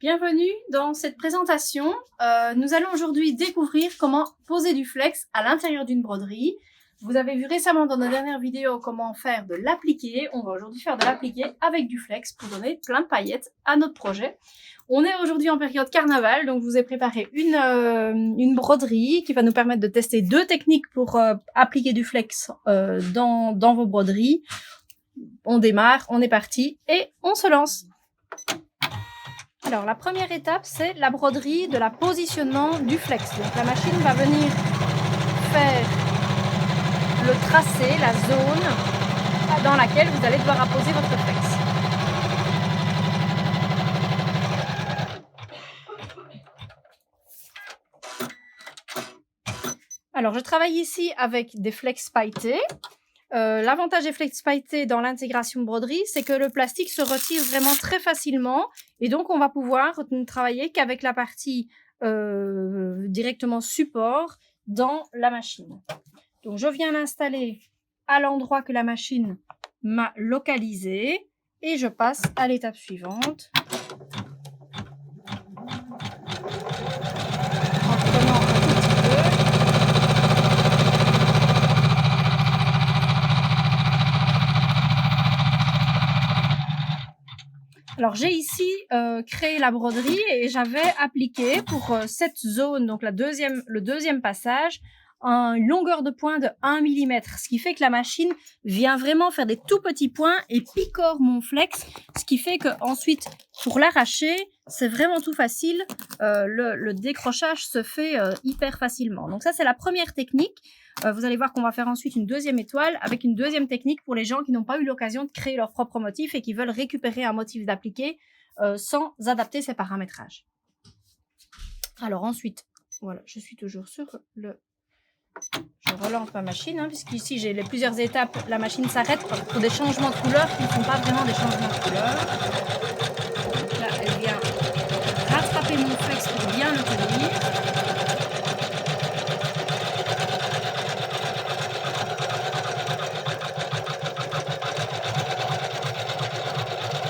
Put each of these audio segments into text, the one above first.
Bienvenue dans cette présentation. Nous allons aujourd'hui découvrir comment poser du flex à l'intérieur d'une broderie. Vous avez vu récemment dans nos dernières vidéos comment faire de l'appliqué. On va aujourd'hui faire de l'appliqué avec du flex pour donner plein de paillettes à notre projet. On est aujourd'hui en période carnaval, donc je vous ai préparé une broderie qui va nous permettre de tester deux techniques pour appliquer du flex dans vos broderies. On démarre, on est parti et on se lance. Alors, la première étape, c'est la broderie de la positionnement du flex. Donc, la machine va venir faire le tracé, la zone dans laquelle vous allez devoir apposer votre flex. Alors, je travaille ici avec des flex pailletés. L'avantage des flex pailletés dans l'intégration broderie, c'est que le plastique se retire vraiment très facilement et donc on va pouvoir ne travailler qu'avec la partie directement support dans la machine. Donc je viens l'installer à l'endroit que la machine m'a localisé et je passe à l'étape suivante. En prenant un tout petit peu. Alors j'ai ici créé la broderie et j'avais appliqué pour cette zone, donc le deuxième passage, une longueur de point de 1 mm, ce qui fait que la machine vient vraiment faire des tout petits points et picore mon flex, ce qui fait que ensuite pour l'arracher, c'est vraiment tout facile, le décrochage se fait hyper facilement. Donc ça c'est la première technique. Vous allez voir qu'on va faire ensuite une deuxième étoile avec une deuxième technique pour les gens qui n'ont pas eu l'occasion de créer leur propre motif et qui veulent récupérer un motif d'appliqué sans adapter ses paramétrages. Alors ensuite, voilà, je suis toujours sur le... Je relance ma machine, puisqu'ici j'ai les plusieurs étapes, la machine s'arrête pour des changements de couleur qui ne sont pas vraiment des changements de couleur. Donc là, elle vient rattraper mon flex pour bien le tenir.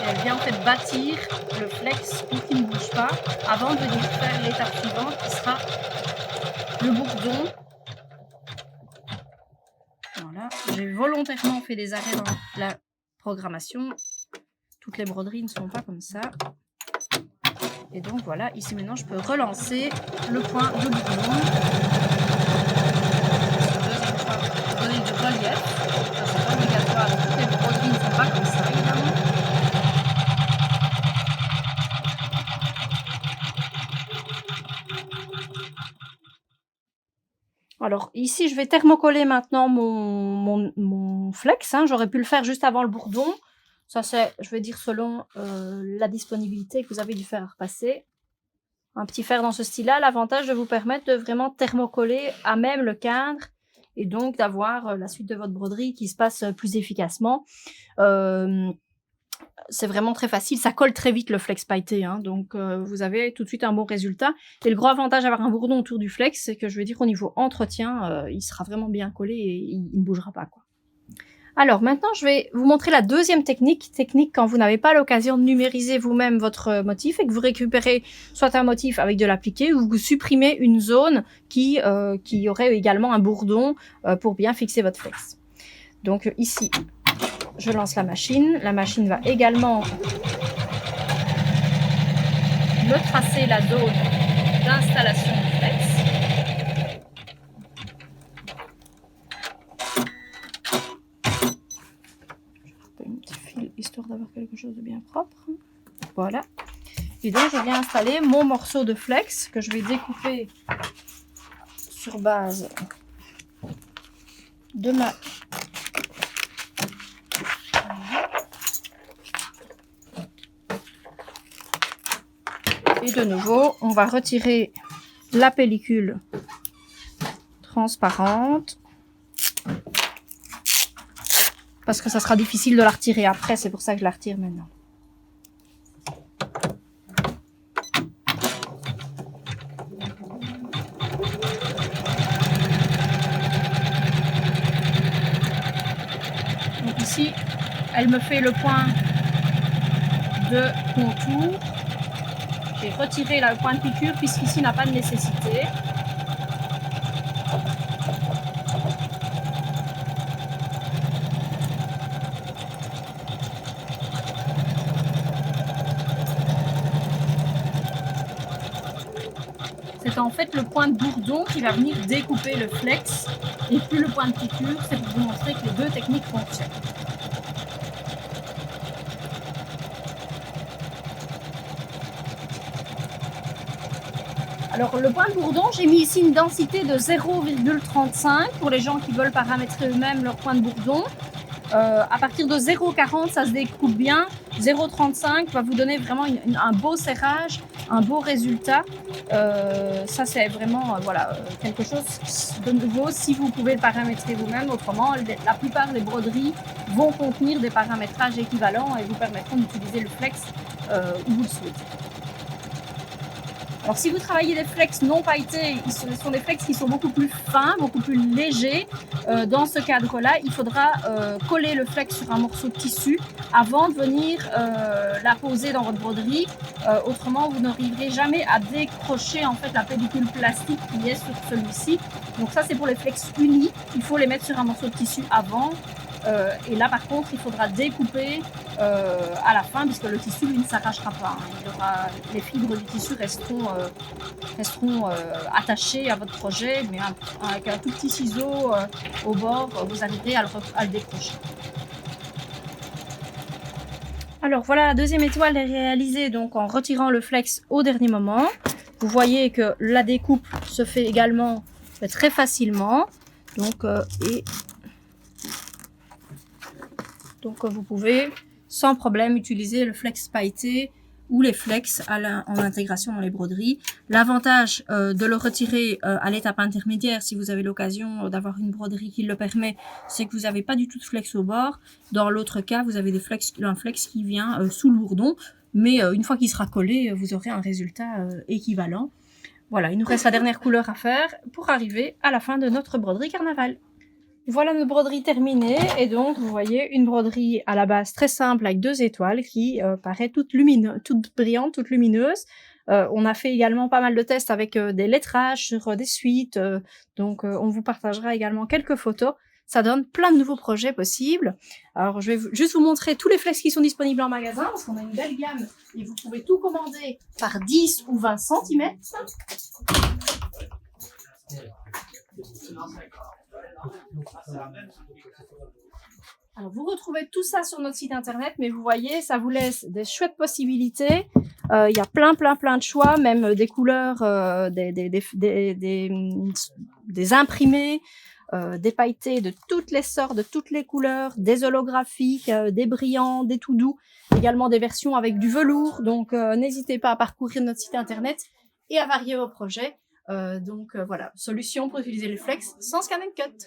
Elle vient en fait bâtir le flex pour qu'il ne bouge pas avant de venir faire l'étape suivante qui sera le bourdon. Voilà, j'ai volontairement fait des arrêts dans la programmation. Toutes les broderies ne sont pas comme ça. Et donc voilà, ici maintenant je peux relancer le point de bourdon. Deuxième fois, pour donner du relief. Ça c'est pas obligatoire, toutes les broderies ne sont pas comme ça évidemment. Alors ici je vais thermocoller maintenant mon flex, j'aurais pu le faire juste avant le bourdon, ça c'est je vais dire selon la disponibilité que vous avez du fer passer. Un petit fer dans ce style là, l'avantage de vous permettre de vraiment thermocoller à même le cadre et donc d'avoir la suite de votre broderie qui se passe plus efficacement. C'est vraiment très facile, ça colle très vite le flex pailleté, donc vous avez tout de suite un bon résultat. Et le gros avantage d'avoir un bourdon autour du flex, c'est que je veux dire au niveau entretien, il sera vraiment bien collé et il ne bougera pas, quoi. Alors maintenant, je vais vous montrer la deuxième technique quand vous n'avez pas l'occasion de numériser vous-même votre motif et que vous récupérez soit un motif avec de l'appliqué ou vous supprimez une zone qui aurait également un bourdon pour bien fixer votre flex. Donc ici, je lance la machine va également me tracer la zone d'installation du flex. Je vais un petit fil histoire d'avoir quelque chose de bien propre. Voilà. Et donc je viens installer mon morceau de flex que je vais découper sur base de ma... Et de nouveau, on va retirer la pellicule transparente parce que ça sera difficile de la retirer après, c'est pour ça que je la retire maintenant. Donc ici, elle me fait le point de contour. J'ai retiré le point de piqûre puisqu'ici n'a pas de nécessité. C'est en fait le point de bourdon qui va venir découper le flex et plus le point de piqûre. C'est pour vous montrer que les deux techniques fonctionnent. Alors le point de bourdon, j'ai mis ici une densité de 0,35 pour les gens qui veulent paramétrer eux-mêmes leur point de bourdon. À partir de 0,40, ça se découpe bien. 0,35 va vous donner vraiment un beau serrage, un beau résultat. Ça, c'est vraiment voilà, quelque chose de nouveau si vous pouvez le paramétrer vous-même. Autrement, la plupart des broderies vont contenir des paramétrages équivalents et vous permettront d'utiliser le flex où vous le souhaitez. Alors, si vous travaillez des flex non pailletés, ce sont des flex qui sont beaucoup plus fins, beaucoup plus légers. Dans ce cadre-là, il faudra coller le flex sur un morceau de tissu avant de venir la poser dans votre broderie. Autrement, vous n'arriverez jamais à décrocher en fait la pellicule plastique qui est sur celui-ci. Donc ça, c'est pour les flex unis. Il faut les mettre sur un morceau de tissu avant. Et là, par contre, il faudra découper à la fin, puisque le tissu, lui, ne s'arrachera pas. Les fibres du tissu resteront attachées à votre projet, mais avec un tout petit ciseau au bord, vous arriverez à le décrocher. Alors voilà, la deuxième étoile est réalisée donc en retirant le flex au dernier moment. Vous voyez que la découpe se fait également très facilement. Donc vous pouvez sans problème utiliser le flex pailleté ou les flex en intégration dans les broderies. L'avantage de le retirer à l'étape intermédiaire, si vous avez l'occasion d'avoir une broderie qui le permet, c'est que vous n'avez pas du tout de flex au bord. Dans l'autre cas, vous avez un flex qui vient sous le bourdon, mais une fois qu'il sera collé, vous aurez un résultat équivalent. Voilà, il nous reste la dernière couleur à faire pour arriver à la fin de notre broderie carnaval. Voilà notre broderie terminée et donc vous voyez une broderie à la base très simple avec 2 étoiles qui paraît toute brillante, toute lumineuse. On a fait également pas mal de tests avec des lettrages sur des suites, donc on vous partagera également quelques photos. Ça donne plein de nouveaux projets possibles. Alors je vais juste vous montrer tous les flex qui sont disponibles en magasin parce qu'on a une belle gamme et vous pouvez tout commander par 10 ou 20 cm. Alors, vous retrouvez tout ça sur notre site internet, mais vous voyez, ça vous laisse des chouettes possibilités. Il y a plein de choix, même des couleurs, des imprimés, des pailletés de toutes les sortes, de toutes les couleurs, des holographiques, des brillants, des tout doux, également des versions avec du velours. Donc, n'hésitez pas à parcourir notre site internet et à varier vos projets. Voilà, solution pour utiliser le flex sans scan and cut.